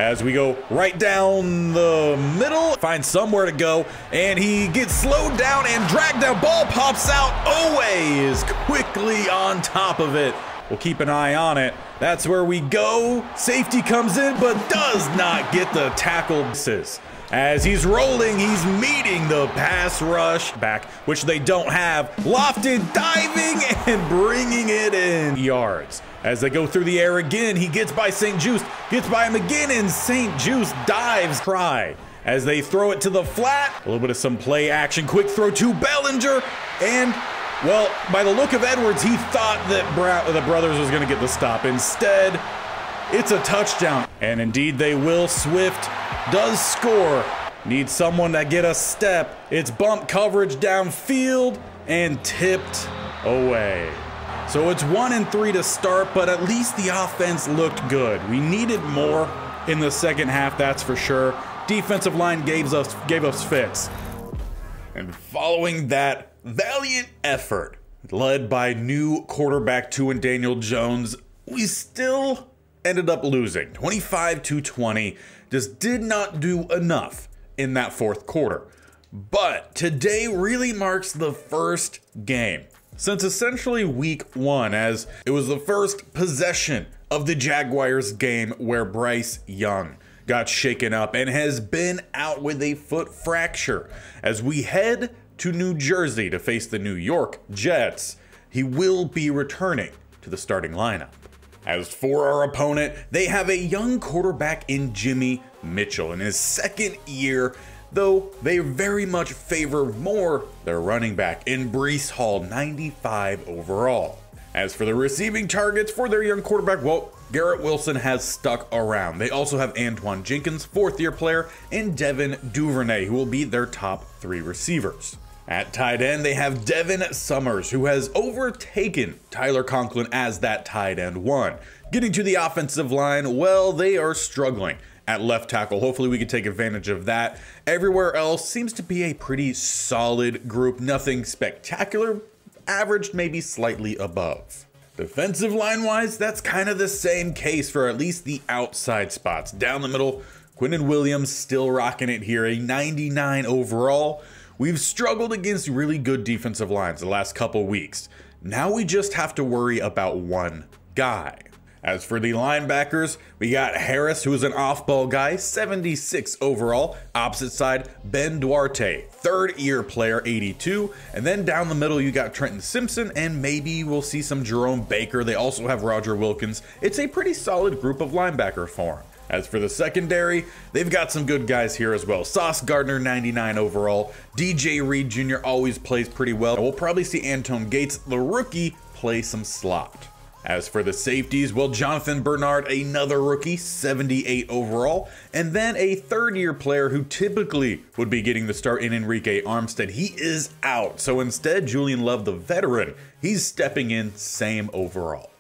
as we go right down the middle, finds somewhere to go, and he gets slowed down and dragged down. Ball pops out. Owe is quickly on top of it. We'll keep an eye on it. That's where we go. Safety comes in, but does not get the tackle. As he's rolling, he's meeting the pass rush back, which they don't have. Lofted, diving, and bringing it in yards. As they go through the air again, he gets by St. Juste, gets by him again, and St. Juste dives. Try as they throw it to the flat. A little bit of some play action. Quick throw to Bellinger. And, well, by the look of Edwards, he thought that the brothers was going to get the stop. Instead, it's a touchdown. And indeed they will. Swift does score. Needs someone to get a step. It's bump coverage downfield and tipped away. So it's 1-3 to start, but at least the offense looked good. We needed more in the second half, that's for sure. Defensive line gave us fits. And following that valiant effort, led by new quarterback Tua and Daniel Jones, we still ended up losing 25-20. Just did not do enough in that fourth quarter. But today really marks the first game since essentially week 1, as it was the first possession of the Jaguars game where Bryce Young got shaken up and has been out with a foot fracture. As we head to New Jersey to face the New York Jets, he will be returning to the starting lineup. As for our opponent, they have a young quarterback in Jimmy Mitchell in his second year, though they very much favor more their running back in Breece Hall, 95 overall. As for the receiving targets for their young quarterback, well, Garrett Wilson has stuck around. They also have Antoine Jenkins, fourth-year player, and Devin Duvernay, who will be their top 3 receivers. At tight end, they have Devin Summers, who has overtaken Tyler Conklin as that tight end 1. Getting to the offensive line, well, they are struggling at left tackle. Hopefully we can take advantage of that. Everywhere else seems to be a pretty solid group. Nothing spectacular, averaged maybe slightly above. Defensive line-wise, that's kind of the same case for at least the outside spots. Down the middle, Quinnen Williams still rocking it here, a 99 overall. We've struggled against really good defensive lines the last couple weeks. Now we just have to worry about one guy. As for the linebackers, we got Harris, who is an off-ball guy, 76 overall. Opposite side, Ben Duarte, third-year player, 82. And then down the middle, you got Trenton Simpson, and maybe we'll see some Jerome Baker. They also have Roger Wilkins. It's a pretty solid group of linebacker form. As for the secondary, they've got some good guys here as well. Sauce Gardner, 99 overall. DJ Reed Jr. always plays pretty well. We'll probably see Anton Gates, the rookie, play some slot. As for the safeties, well, Jonathan Bernard, another rookie, 78 overall. And then a third-year player who typically would be getting the start in Enrique Armstead. He is out. So instead, Julian Love, the veteran, he's stepping in, same overall.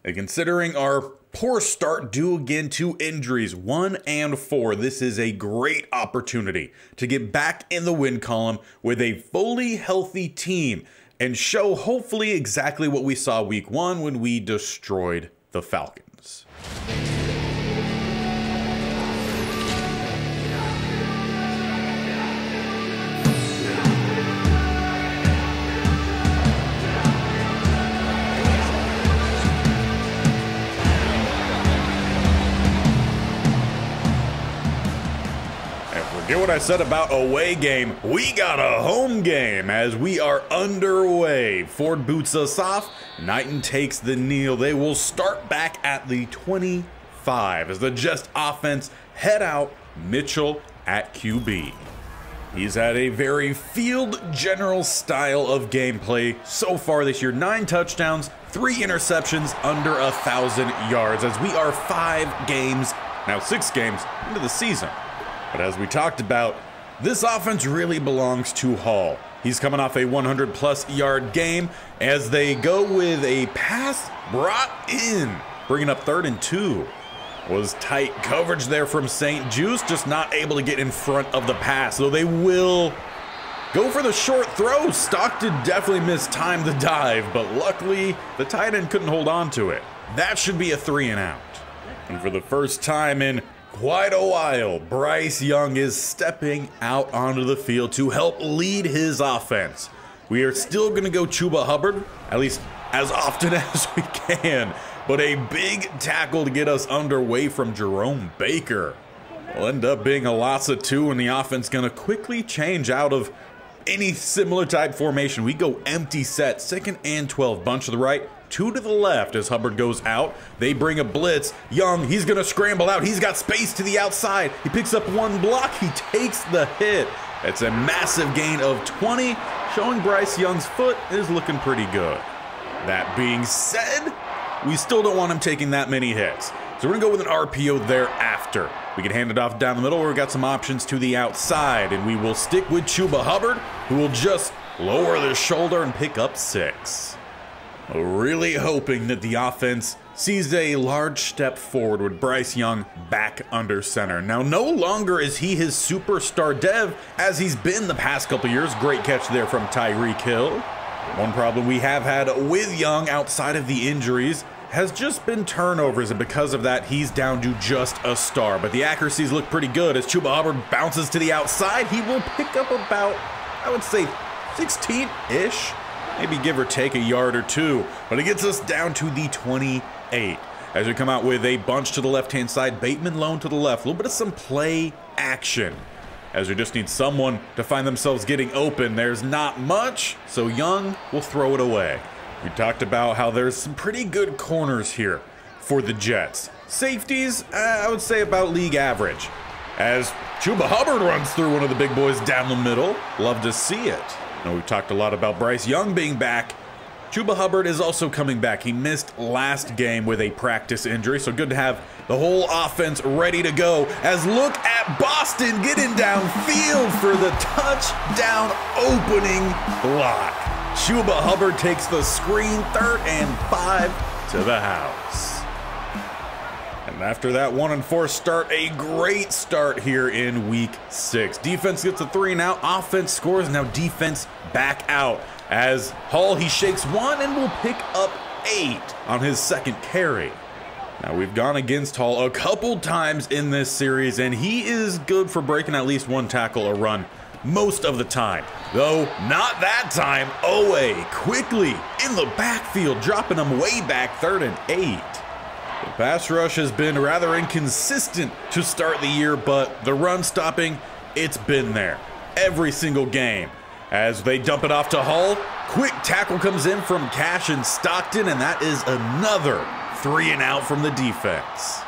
And considering our poor start due again to injuries, 1 and 4, this is a great opportunity to get back in the win column with a fully healthy team and show hopefully exactly what we saw week 1 when we destroyed the Falcons. Forget what I said about away game. We got a home game as we are underway. Ford boots us off. Knighton takes the kneel. They will start back at the 25 as the Jets offense head out. Mitchell at QB. He's had a very field general style of gameplay so far this year. 9 touchdowns, 3 interceptions, under 1,000 yards as we are 5 games, now 6 games into the season. But as we talked about, this offense really belongs to Hall. He's coming off a 100-plus yard game as they go with a pass brought in, bringing up 3rd and 2. Was tight coverage there from St. Juste, just not able to get in front of the pass, though they will go for the short throw. Stockton definitely mistimed the dive, but luckily the tight end couldn't hold on to it. That should be a 3 and out. And for the first time in quite a while, Bryce Young is stepping out onto the field to help lead his offense. We are still going to go Chuba Hubbard, at least as often as we can, but a big tackle to get us underway from Jerome Baker. Will end up being a loss of 2, and the offense going to quickly change out of any similar type formation. We go empty set, 2nd and 12, bunch to the right, 2 to the left as Hubbard goes out. They bring a blitz. Young, he's going to scramble out. He's got space to the outside. He picks up 1 block. He takes the hit. It's a massive gain of 20, showing Bryce Young's foot is looking pretty good. That being said, we still don't want him taking that many hits. So we're going to go with an RPO thereafter. We can hand it off down the middle, where we've got some options to the outside, and we will stick with Chuba Hubbard, who will just lower the shoulder and pick up 6. Really hoping that the offense sees a large step forward with Bryce Young back under center. Now, no longer is he his superstar dev as he's been the past couple years. Great catch there from Tyreek Hill. One problem we have had with Young outside of the injuries has just been turnovers, and because of that, he's down to just a star. But the accuracies look pretty good as Chuba Hubbard bounces to the outside. He will pick up about, I would say, 16-ish. Maybe give or take a yard or 2, but it gets us down to the 28. As we come out with a bunch to the left-hand side, Bateman lone to the left, a little bit of some play action. As we just need someone to find themselves getting open. There's not much, so Young will throw it away. We talked about how there's some pretty good corners here for the Jets. Safeties, I would say about league average. As Chuba Hubbard runs through one of the big boys down the middle, love to see it. Now, we've talked a lot about Bryce Young being back. Chuba Hubbard is also coming back. He missed last game with a practice injury, so good to have the whole offense ready to go. As look at Boston getting downfield for the touchdown opening block. Chuba Hubbard takes the screen, 3rd and 5 to the house. And after that 1-4 start, a great start here in week 6. Defense gets a 3 and out. Offense scores. Now defense back out. As Hall, he shakes 1 and will pick up 8 on his 2nd carry. Now we've gone against Hall a couple times in this series, and he is good for breaking at least 1 tackle a run most of the time. Though not that time. Owe quickly in the backfield, dropping him way back, 3rd and 8. The pass rush has been rather inconsistent to start the year, but the run stopping, it's been there every single game. As they dump it off to Hall, quick tackle comes in from Cash and Stockton, and that is another 3 and out from the defense.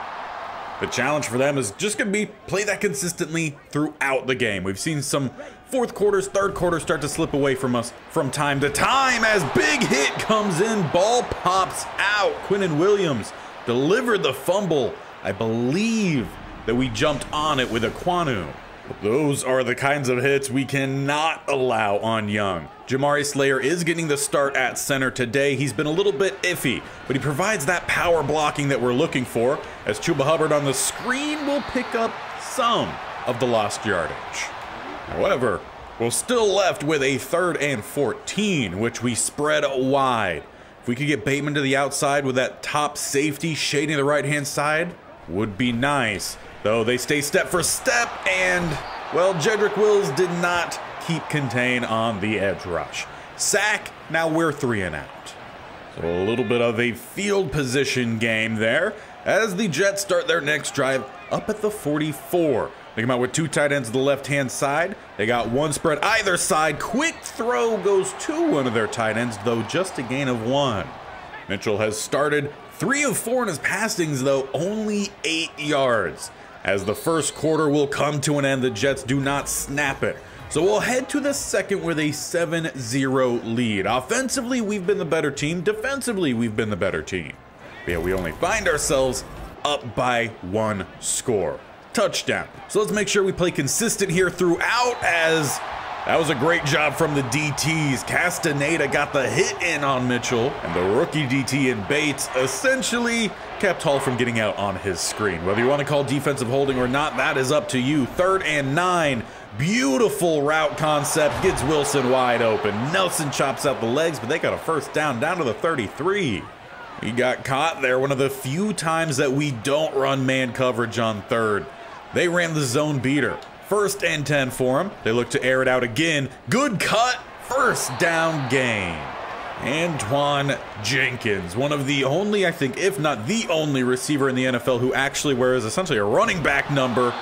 The challenge for them is just going to be play that consistently throughout the game. We've seen some 4th quarters, 3rd quarters start to slip away from us from time to time as big hit comes in, ball pops out. Quinnen Williams delivered the fumble. I believe that we jumped on it with a Quanu. Those are the kinds of hits we cannot allow on Young. Jamari Slayer is getting the start at center today. He's been a little bit iffy, but he provides that power blocking that we're looking for, as Chuba Hubbard on the screen will pick up some of the lost yardage. However, we're still left with a 3rd and 14, which we spread wide. If we could get Bateman to the outside with that top safety shading the right-hand side, would be nice. Though they stay step for step, and, well, Jedrick Wills did not keep contain on the edge rush. Sack, now we're 3 and out. So a little bit of a field position game there, as the Jets start their next drive up at the 44. They come out with 2 tight ends to the left-hand side. They got 1 spread either side. Quick throw goes to one of their tight ends, though just a gain of 1. Mitchell has started 3 of 4 in his passings, though only 8 yards. As the 1st quarter will come to an end, the Jets do not snap it. So we'll head to the 2nd with a 7-0 lead. Offensively, we've been the better team. Defensively, we've been the better team. But yeah, we only find ourselves up by 1 score. Touchdown. So let's make sure we play consistent here throughout, as that was a great job from the DTs. Castaneda got the hit in on Mitchell, and the rookie DT in Bates essentially kept Hall from getting out on his screen. Whether you want to call defensive holding or not, that is up to you. 3rd and 9. Beautiful route concept. Gets Wilson wide open. Nelson chops out the legs, but they got a 1st down to the 33. He got caught there. One of the few times that we don't run man coverage on third. They ran the zone beater. 1st and 10 for him. They look to air it out again. Good cut. 1st down gain. Antoine Jenkins, one of the only, I think, if not the only receiver in the NFL who actually wears essentially a running back number.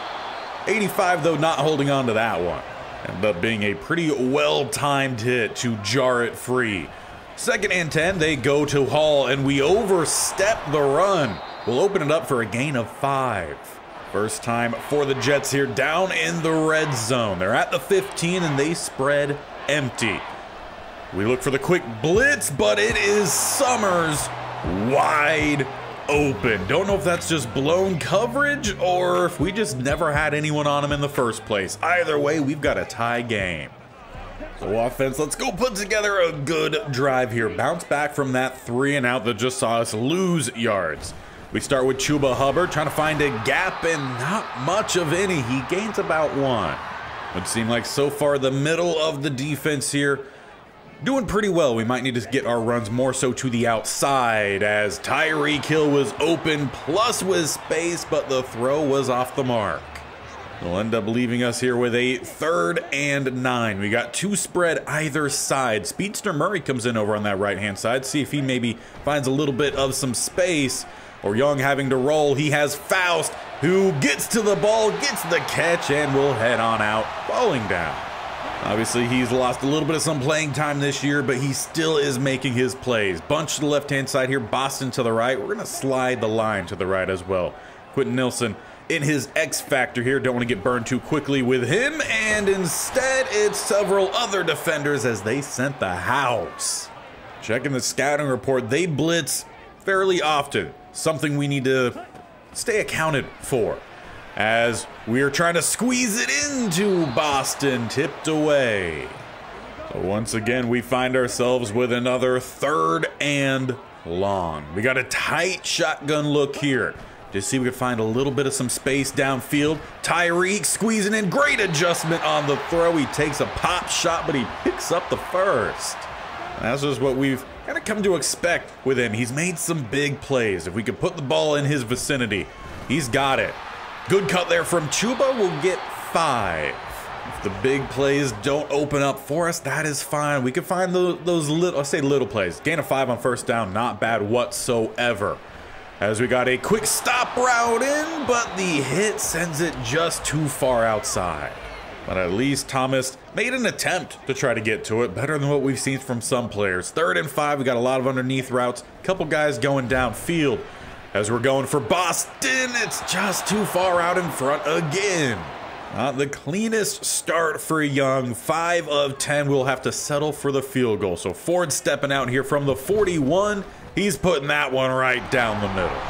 85, though, not holding on to that one. Ended up being a pretty well-timed hit to jar it free. 2nd and 10, they go to Hall, and we overstep the run. We'll open it up for a gain of 5. First time for the Jets here down in the red zone. They're at the 15, and they spread empty. We look for the quick blitz, but it is Summers wide open. Don't know if that's just blown coverage or if we just never had anyone on him in the first place. Either way, we've got a tie game. So offense, let's go put together a good drive here. Bounce back from that 3 and out that just saw us lose yards. We start with Chuba Hubbard, trying to find a gap, and not much of any. He gains about 1. Would seem like so far the middle of the defense here doing pretty well. We might need to get our runs more so to the outside, as Tyreek Hill was open plus with space, but the throw was off the mark. They'll end up leaving us here with a 3rd and 9. We got 2 spread either side. Speedster Murray comes in over on that right-hand side. See if he maybe finds a little bit of some space. Or Young having to roll. He has Faust, who gets to the ball, gets the catch, and will head on out, falling down. Obviously, he's lost a little bit of some playing time this year, but he still is making his plays. Bunch to the left-hand side here, Boston to the right. We're going to slide the line to the right as well. Quentin Nilsson in his X factor here. Don't want to get burned too quickly with him, and instead it's several other defenders as they sent the house. Checking the scouting report, they blitz fairly often. Something we need to stay accounted for, as we are trying to squeeze it into Boston, tipped away. So once again, we find ourselves with another 3rd and long. We got a tight shotgun look here. Just see if we can find a little bit of some space downfield. Tyreek squeezing in, great adjustment on the throw. He takes a pop shot, but he picks up the 1st. And that's just what we've kind of come to expect with him. He's made some big plays. If we could put the ball in his vicinity, he's got it. Good cut there from Chuba. We'll get 5. If the big plays don't open up for us, that is fine. We can find those little, I'll say little plays. Gain of 5 on 1st down, not bad whatsoever. As we got a quick stop route in, but the hit sends it just too far outside. But at least Thomas made an attempt to try to get to it, better than what we've seen from some players. 3rd and 5, we got a lot of underneath routes, a couple guys going downfield. As we're going for Boston, it's just too far out in front again. Not the cleanest start for Young. 5 of 10, we'll have to settle for the field goal. So Ford stepping out here from the 41. He's putting that one right down the middle.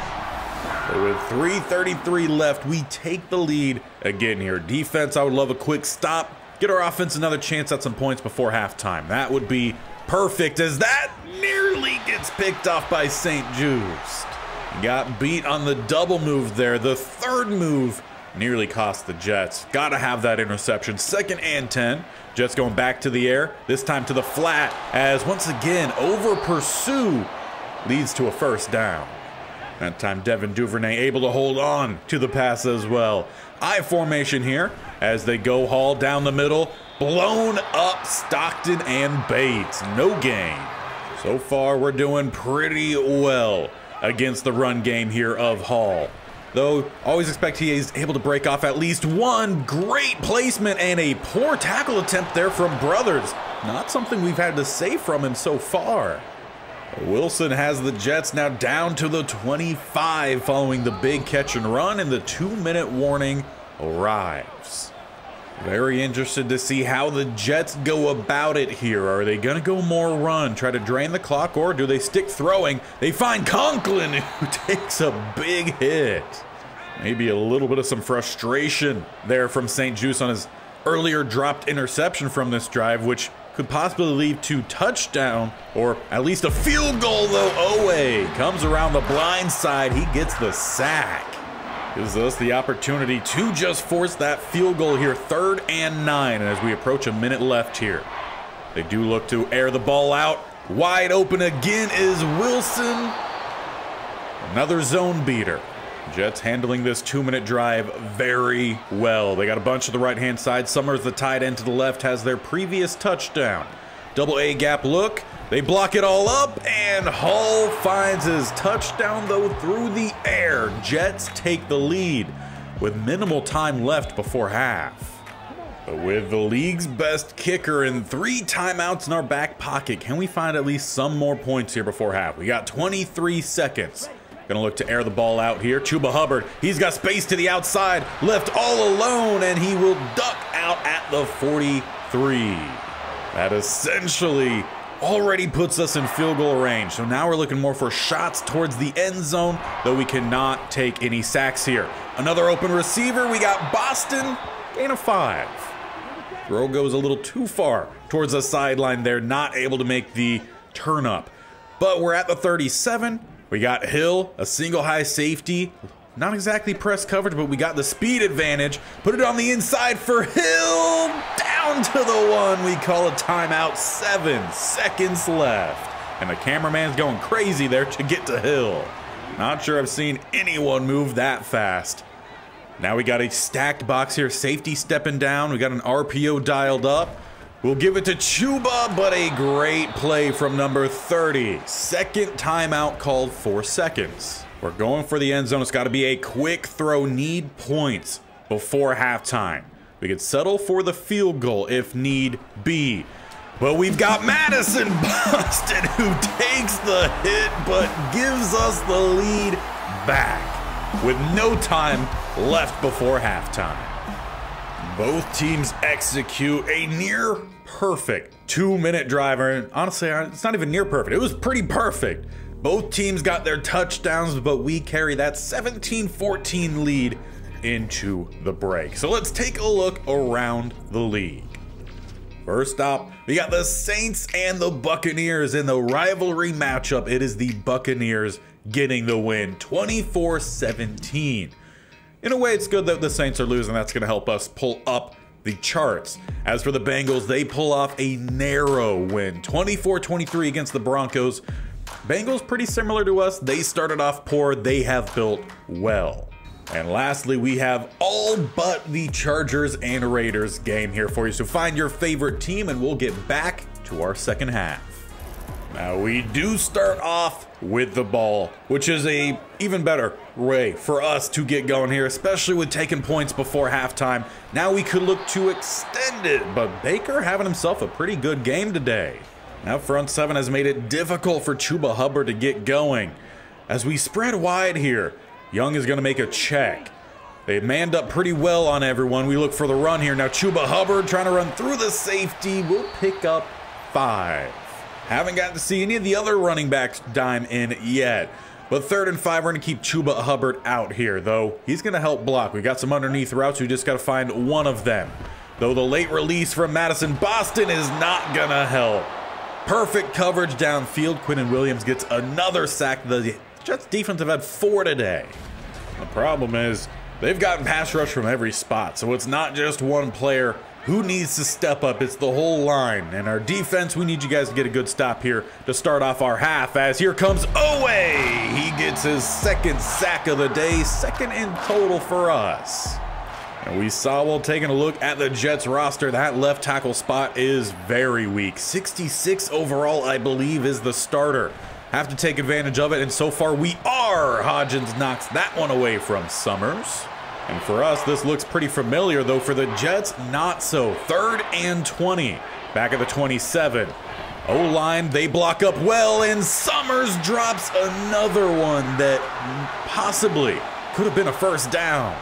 So with 3:33 left, we take the lead again here. Defense, I would love a quick stop. Get our offense another chance at some points before halftime. That would be perfect, as that nearly gets picked off by St. Just. Got beat on the double move there. The 3rd move nearly cost the Jets. Got to have that interception. 2nd and 10. Jets going back to the air, this time to the flat, as once again, over pursue leads to a 1st down. That time Devin Duvernay able to hold on to the pass as well. I formation here as they go Hall down the middle. Blown up Stockton and Bates. No gain. So far we're doing pretty well against the run game here of Hall. Though, always expect he is able to break off at least one. Great placement and a poor tackle attempt there from Brothers. Not something we've had to say from him so far. Wilson has the Jets now down to the 25 following the big catch and run, and the 2-minute warning arrives. Very interested to see how the Jets go about it here. Are they going to go more run, try to drain the clock, or do they stick throwing? They find Conklin, who takes a big hit. Maybe a little bit of some frustration there from St. Just on his earlier dropped interception from this drive, which could possibly lead to touchdown or at least a field goal, though. Owe comes around the blind side. He gets the sack. Gives us the opportunity to just force that field goal here. 3rd and 9 as we approach a minute left here. They do look to air the ball out. Wide open again is Wilson. Another zone beater. Jets handling this 2-minute drive very well. They got a bunch to the right-hand side. Summers, the tight end to the left, has their previous touchdown. Double A gap look. They block it all up, and Hall finds his touchdown, though, through the air. Jets take the lead with minimal time left before half. But with the league's best kicker and 3 timeouts in our back pocket, can we find at least some more points here before half? We got 23 seconds. Gonna look to air the ball out here. Chuba Hubbard, he's got space to the outside, left all alone, and he will duck out at the 43. That essentially already puts us in field goal range. So now we're looking more for shots towards the end zone, though we cannot take any sacks here. Another open receiver. We got Boston, gain of 5. Throw goes a little too far towards the sideline there, not able to make the turn up. But we're at the 37. We got Hill, a single high safety. Not exactly press coverage, but we got the speed advantage. Put it on the inside for Hill. Down to the 1. We call a timeout. 7 seconds left. And the cameraman's going crazy there to get to Hill. Not sure I've seen anyone move that fast. Now we got a stacked box here. Safety stepping down. We got an RPO dialed up. We'll give it to Chuba, but a great play from number 30. Second timeout called 4 seconds. We're going for the end zone. It's got to be a quick throw. Need points before halftime. We could settle for the field goal if need be. But we've got Madison Boston who takes the hit but gives us the lead back with no time left before halftime. Both teams execute a near perfect 2-minute drive. And honestly, it's not even near perfect. It was pretty perfect. Both teams got their touchdowns, but we carry that 17-14 lead into the break. So let's take a look around the league. First up, we got the Saints and the Buccaneers in the rivalry matchup. It is the Buccaneers getting the win, 24-17. In a way, it's good that the Saints are losing. That's going to help us pull up the charts. As for the Bengals, they pull off a narrow win, 24-23 against the Broncos. Bengals pretty similar to us. They started off poor. They have built well. And lastly, we have all but the Chargers and Raiders game here for you. So find your favorite team and we'll get back to our second half. Now we do start off with the ball, which is a even better way for us to get going here, especially with taking points before halftime. Now we could look to extend it, but Baker having himself a pretty good game today. Now front seven has made it difficult for Chuba Hubbard to get going. As we spread wide here, Young is going to make a check. They manned up pretty well on everyone. We look for the run here. Now Chuba Hubbard trying to run through the safety. We'll pick up 5. Haven't gotten to see any of the other running backs dime in yet. But 3rd and 5, we're going to keep Chuba Hubbard out here, though. He's going to help block. We got some underneath routes. We just got to find one of them. Though the late release from Madison Boston is not going to help. Perfect coverage downfield. Quinnen Williams gets another sack. The Jets defense have had 4 today. The problem is they've gotten pass rush from every spot. So it's not just one player who needs to step up. It's the whole line. And our defense, we need you guys to get a good stop here to start off our half, as here comes Owe. He gets his 2nd sack of the day, 2nd in total for us. And we saw while taking a look at the Jets roster, that left tackle spot is very weak. 66 overall, I believe, is the starter. Have to take advantage of it, and so far we are. Hodgins knocks that one away from Summers. And for us, this looks pretty familiar, though for the Jets, not so. 3rd and 20, back at the 27. O-line, they block up well, and Summers drops another one that possibly could have been a first down.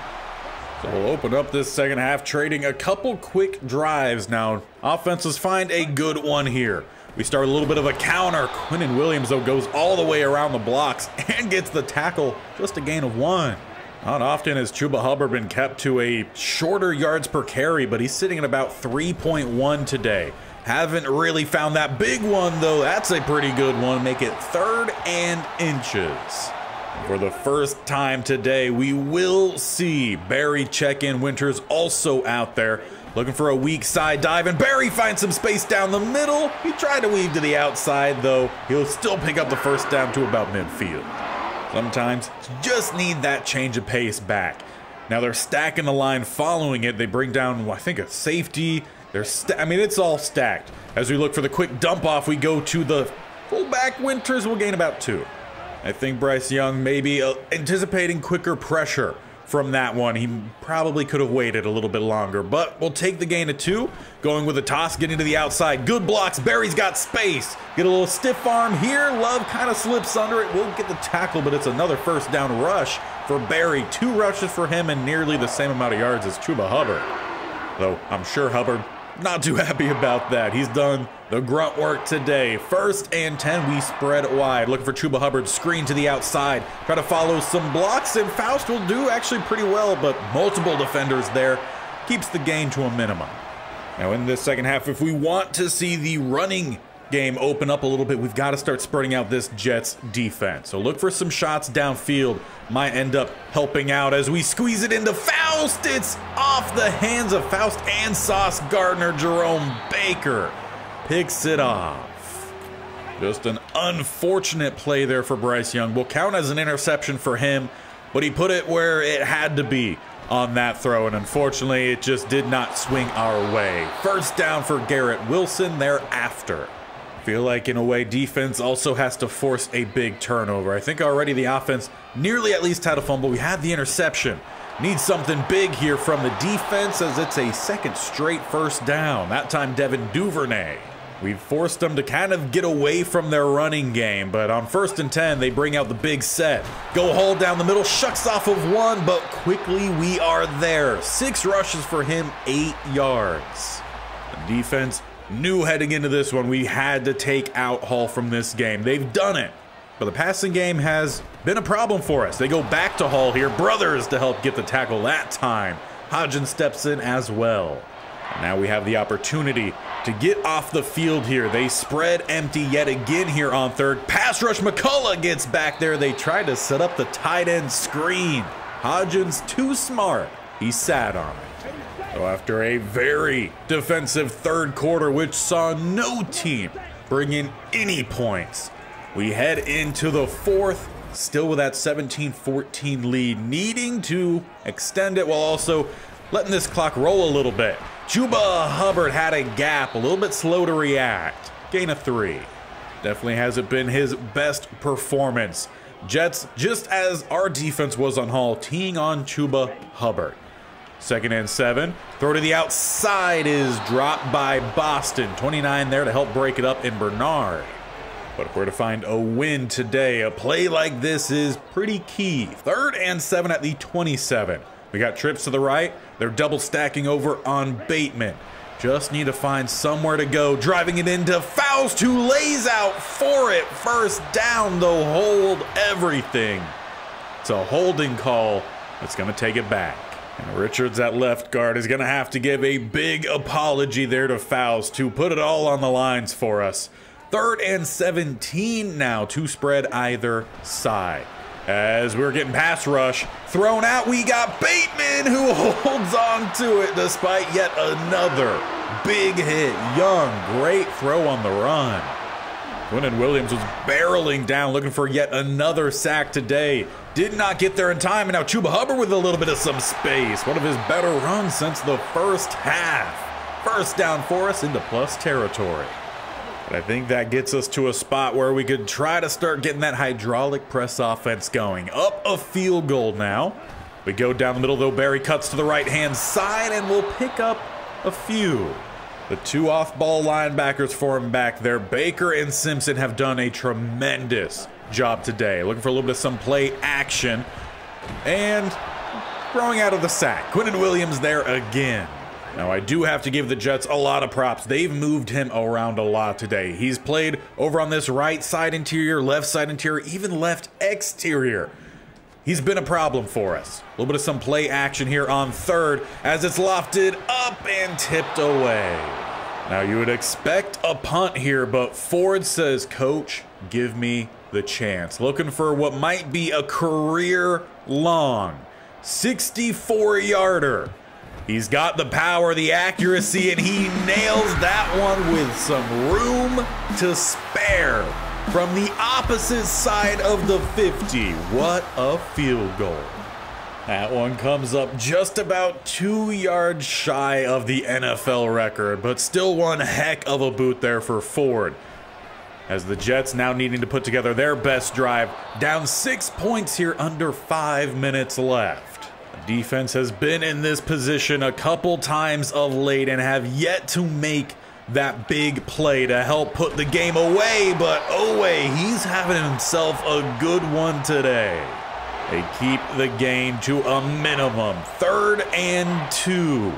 So we'll open up this second half, trading a couple quick drives now. Offenses find a good one here. We start a little bit of a counter. Quinnen Williams, though, goes all the way around the blocks and gets the tackle, just a gain of 1. Not often has Chuba Hubbard been kept to a shorter yards per carry, but he's sitting at about 3.1 today. Haven't really found that big one, though. That's a pretty good one. Make it 3rd and inches. For the first time today, we will see Barry check in. Winters also out there. Looking for a weak side dive, and Barry finds some space down the middle. He tried to weave to the outside, though. He'll still pick up the first down to about midfield. Sometimes you just need that change of pace back. Now they're stacking the line following it. They bring down, I think, a safety. I mean, it's all stacked. As we look for the quick dump off, we go to the fullback. Winters will gain about 2. I think Bryce Young may be anticipating quicker pressure from that one. He probably could have waited a little bit longer, but we'll take the gain of 2. Going with a toss, getting to the outside. Good blocks. Barry's got space. Get a little stiff arm here. Love kind of slips under it. We'll get the tackle, but it's another first down rush for Barry. 2 rushes for him and nearly the same amount of yards as Chuba Hubbard. Though I'm sure Hubbard not too happy about that. He's done the grunt work today. 1st and 10, we spread wide. Looking for Chuba Hubbard, screen to the outside. Try to follow some blocks, and Faust will do actually pretty well, but multiple defenders there. Keeps the gain to a minimum. Now in this second half, if we want to see the running game open up a little bit, we've got to start spreading out this Jets defense. So look for some shots downfield. Might end up helping out as we squeeze it into Faust. It's off the hands of Faust and Sauce Gardner. Jerome Baker picks it off. Just an unfortunate play there for Bryce Young. Will count as an interception for him, but he put it where it had to be on that throw, and unfortunately it just did not swing our way. First down for Garrett Wilson thereafter. Feel like in a way defense also has to force a big turnover. I think already the offense nearly at least had a fumble. We had the interception. Need something big here from the defense as it's a second straight first down. That time Devin Duvernay. We've forced them to kind of get away from their running game, but on 1st and 10, they bring out the big set. Go haul down the middle, shucks off of 1, but quickly we are there. 6 rushes for him, 8 yards. The defense knew heading into this one we had to take out Hall from this game. They've done it, but the passing game has been a problem for us. They go back to Hall here. Brothers to help get the tackle that time. Hodgins steps in as well. And now we have the opportunity to get off the field here. They spread empty yet again here on 3rd. Pass rush, McCullough gets back there. They tried to set up the tight end screen. Hodgins too smart. He sat on it. So after a very defensive 3rd quarter, which saw no team bring in any points, we head into the 4th, still with that 17-14 lead, needing to extend it while also letting this clock roll a little bit. Chuba Hubbard had a gap, a little bit slow to react. Gain of 3. Definitely hasn't been his best performance. Jets, just as our defense was on Hall, teeing on Chuba Hubbard. 2nd and 7. Throw to the outside is dropped by Boston. 29 there to help break it up in Bernard. But if we're to find a win today, a play like this is pretty key. 3rd and 7 at the 27. We got trips to the right. They're double stacking over on Bateman. Just need to find somewhere to go. Driving it into Faust, who lays out for it. First down, though, hold everything. It's a holding call that's going to take it back. And Richards at left guard is going to have to give a big apology there to Faust, who put it all on the lines for us. 3rd and 17 now to spread either side. As we're getting pass rush thrown out, we got Bateman who holds on to it despite yet another big hit. Young, great throw on the run. Quinnen Williams was barreling down looking for yet another sack today. Did not get there in time, and now Chuba Hubbard with a little bit of some space. One of his better runs since the first half. First down for us into plus territory. But I think that gets us to a spot where we could try to start getting that hydraulic press offense going. Up a field goal now. We go down the middle, though. Barry cuts to the right-hand side, and we'll pick up a few. The 2 off-ball linebackers for him back there. Baker and Simpson have done a tremendous job today. Looking for a little bit of some play action. And throwing out of the sack. Quinnen Williams there again. Now, I do have to give the Jets a lot of props. They've moved him around a lot today. He's played over on this right side interior, left side interior, even left exterior. He's been a problem for us. A little bit of some play action here on 3rd as it's lofted up and tipped away. Now, you would expect a punt here, but Ford says, "Coach, give me the chance." Looking for what might be a career-long 64-yarder. He's got the power, the accuracy, and he nails that one with some room to spare. from the opposite side of the 50. What a field goal. That one comes up just about 2 yards shy of the NFL record, but still one heck of a boot there for Ford. As the Jets now needing to put together their best drive, down 6 points here under 5 minutes left. The defense has been in this position a couple times of late and have yet to make that big play to help put the game away, but he's having himself a good one today. They keep the game to a minimum. 3rd and 2.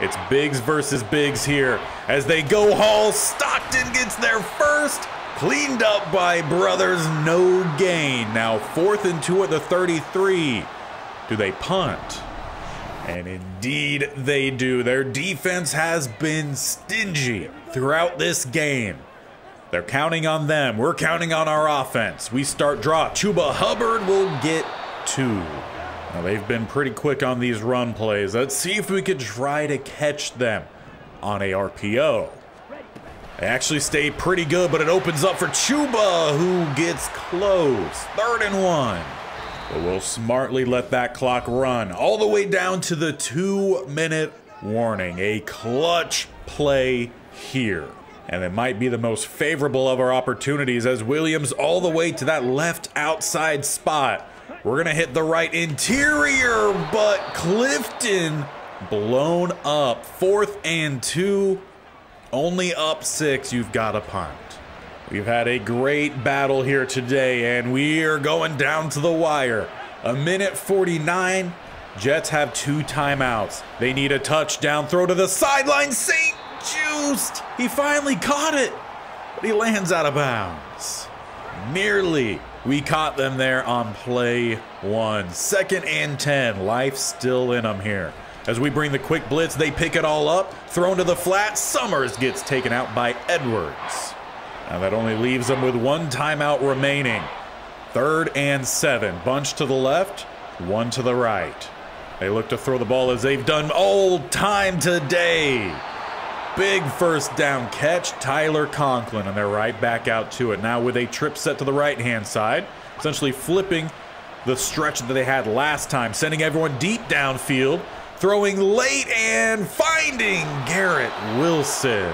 It's Biggs versus Biggs here as they go haul. Stockton gets there first. Cleaned up by brothers, no gain. Now 4th and 2 at the 33. Do they punt? And indeed they do. Their defense has been stingy throughout this game. They're counting on them. We're counting on our offense. We start draw. Chuba Hubbard will get 2. Now they've been pretty quick on these run plays. Let's see if we could try to catch them on a RPO. They actually stay pretty good, but it opens up for Chuba, who gets close. 3rd and 1. But we'll smartly let that clock run all the way down to the 2-minute warning. A clutch play here. And it might be the most favorable of our opportunities as Williams all the way to that left outside spot. We're going to hit the right interior, but Clifton blown up. 4th and 2. Only up 6. You've got to punt. We've had a great battle here today, and we are going down to the wire. 1:49. Jets have 2 timeouts. They need a touchdown throw to the sideline. St. Just. He finally caught it, but he lands out of bounds. Nearly. We caught them there on play 1. 2nd and 10. Life still in them here. As we bring the quick blitz, they pick it all up. Thrown to the flat. Summers gets taken out by Edwards. Now that only leaves them with 1 timeout remaining. 3rd and 7. Bunch to the left, 1 to the right. They look to throw the ball as they've done all time today. Big first down catch, Tyler Conklin, and they're right back out to it. Now with a trip set to the right-hand side, essentially flipping the stretch that they had last time, sending everyone deep downfield, throwing late and finding Garrett Wilson.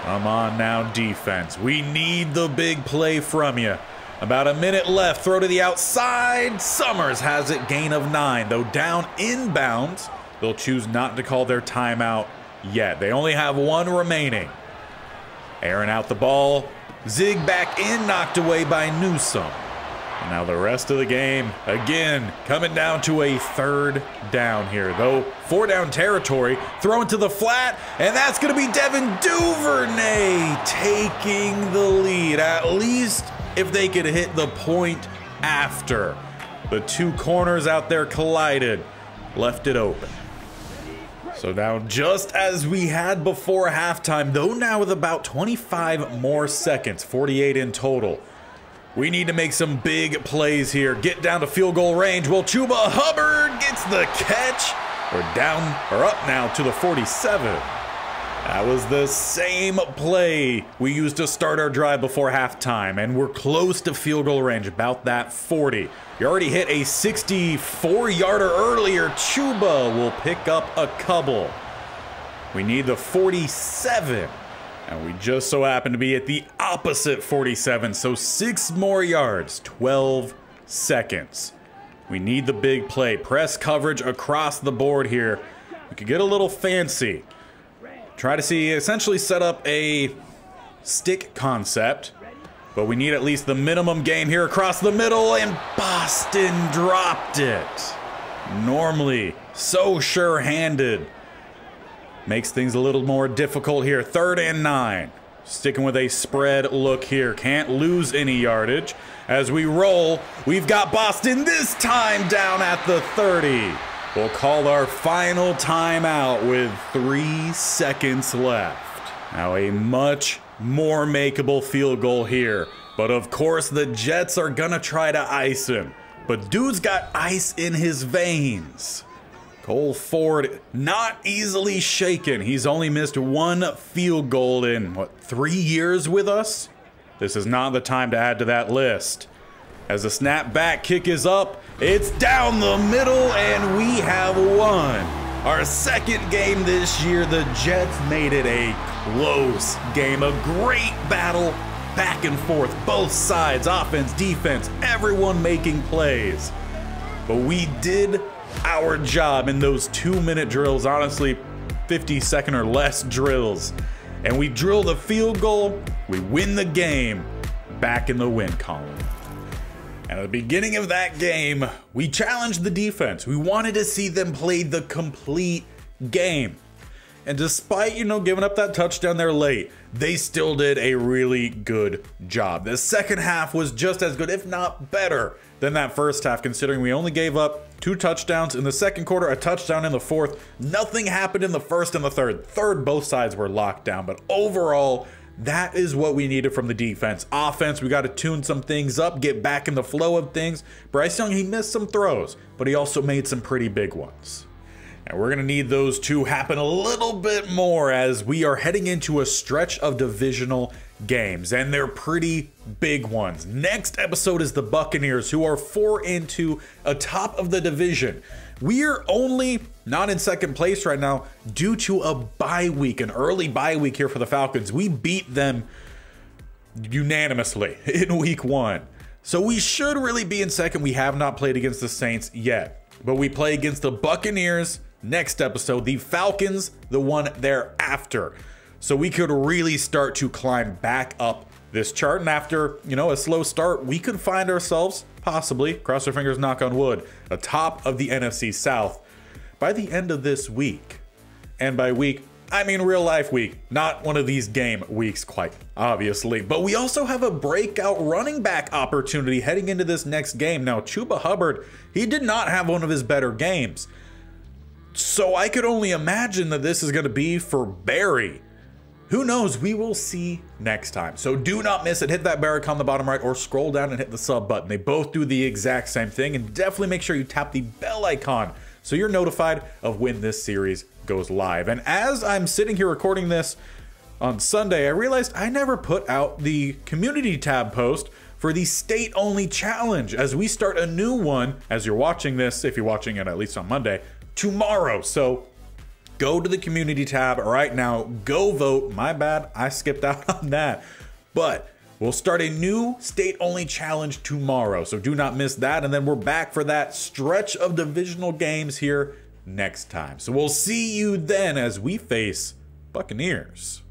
Come on now, defense. We need the big play from you. About a minute left. Throw to the outside. Summers has it. Gain of 9. Though down inbounds, they'll choose not to call their timeout yet. They only have 1 remaining. Airing out the ball. Zig back in. Knocked away by Newsome. And now the rest of the game, again, coming down to a 3rd down here. Though 4 down territory, thrown to the flat, and that's going to be Devin Duvernay taking the lead. At least if they could hit the point after. The 2 corners out there collided, left it open. So now just as we had before halftime, though now with about 25 more seconds, 48 in total. We need to make some big plays here. Get down to field goal range. Well, Chuba Hubbard gets the catch. We're down or up now to the 47. That was the same play we used to start our drive before halftime, and we're close to field goal range, about that 40. You already hit a 64-yarder earlier. Chuba will pick up a couple. We need the 47. And we just so happen to be at the opposite 47, so 6 more yards, 12 seconds. We need the big play. Press coverage across the board here. We could get a little fancy. Try to essentially set up a stick concept, but we need at least the minimum game here across the middle, and Boston dropped it. Normally so sure-handed. Makes things a little more difficult here. 3rd and 9. Sticking with a spread look here. Can't lose any yardage. As we roll, we've got Boston this time down at the 30. We'll call our final timeout with 3 seconds left. Now a much more makeable field goal here. But of course the Jets are gonna try to ice him. But dude's got ice in his veins. Cole Ford not easily shaken. He's only missed 1 field goal in, what, 3 years with us? this is not the time to add to that list. As the snap back kick is up, it's down the middle, and we have won. Our second game this year, the Jets made it a close game, a great battle, back and forth, both sides, offense, defense, everyone making plays. But we did our job in those 2-minute drills, honestly, 50-second or less drills. And we drill the field goal, we win the game, back in the win column. At the beginning of that game, we challenged the defense. We wanted to see them play the complete game. And despite, giving up that touchdown there late, they still did a really good job. The second half was just as good, if not better, than that first half, considering we only gave up 2 touchdowns in the second quarter, a touchdown in the fourth. Nothing happened in the first and the third. Third, both sides were locked down, but overall, that is what we needed from the defense. Offense, we got to tune some things up, get back in the flow of things. Bryce Young, he missed some throws, but he also made some pretty big ones. And we're going to need those to happen a little bit more as we are heading into a stretch of divisional games, and they're pretty big ones. Next episode is the Buccaneers, who are 4-2 atop of the division. We're only not in second place right now due to a bye week, an early bye week here for the Falcons. We beat them unanimously in week 1. So we should really be in second. We have not played against the Saints yet, but we play against the Buccaneers next episode, the Falcons the one thereafter. So we could really start to climb back up this chart. And after, a slow start, we could find ourselves possibly, cross our fingers, knock on wood, atop of the NFC South by the end of this week. And by week, I mean real life week, not one of these game weeks quite obviously. But we also have a breakout running back opportunity heading into this next game. Now, Chuba Hubbard, he did not have one of his better games. So I could only imagine that this is going to be for Barry. Who knows? We will see next time. So do not miss it. Hit that bell icon on the bottom right or scroll down and hit the sub button. They both do the exact same thing. And definitely make sure you tap the bell icon so you're notified of when this series goes live. And as I'm sitting here recording this on Sunday, I realized I never put out the community tab post for the state-only challenge as we start a new one as you're watching this, if you're watching it at least on Monday, tomorrow. So go to the community tab right now, go vote. My bad, I skipped out on that. But we'll start a new state-only challenge tomorrow, so do not miss that. And then we're back for that stretch of divisional games here next time. So we'll see you then as we face Buccaneers.